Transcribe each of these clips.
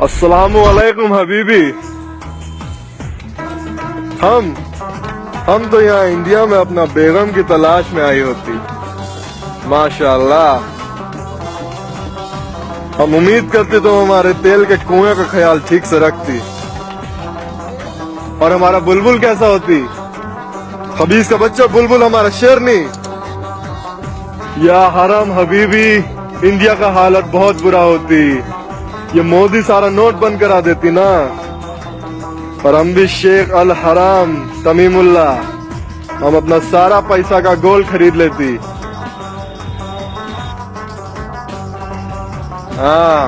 अस्सलामु अलैकुम हबीबी। हम तो यहाँ इंडिया में अपना बेगम की तलाश में आई होती। माशाअल्लाह, हम उम्मीद करते तो हमारे तेल के कुएं का ख्याल ठीक से रखती। और हमारा बुलबुल कैसा होती? खबीज का बच्चा बुलबुल, हमारा शेरनी। या हरम हबीबी, इंडिया का हालत बहुत बुरा होती। ये मोदी सारा नोट बंद करा देती ना, और हम भी शेख अल हराम तमीमुल्ला, हम अपना सारा पैसा का गोल्ड खरीद लेती। हाँ,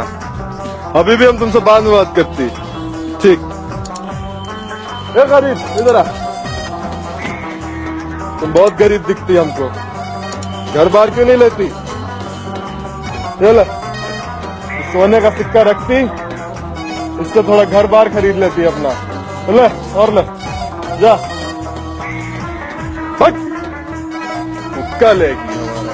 अभी भी हम तुमसे बाद में बात करती। ठीक। ए गरीब, इधर आ। तुम बहुत गरीब दिखती हमको, घर बार क्यों नहीं लेती? चल, सोने का सिक्का रखती, इससे थोड़ा घर बार खरीद लेती अपना। ले और ले, जा। हट, मुक्का लेगी हमारा।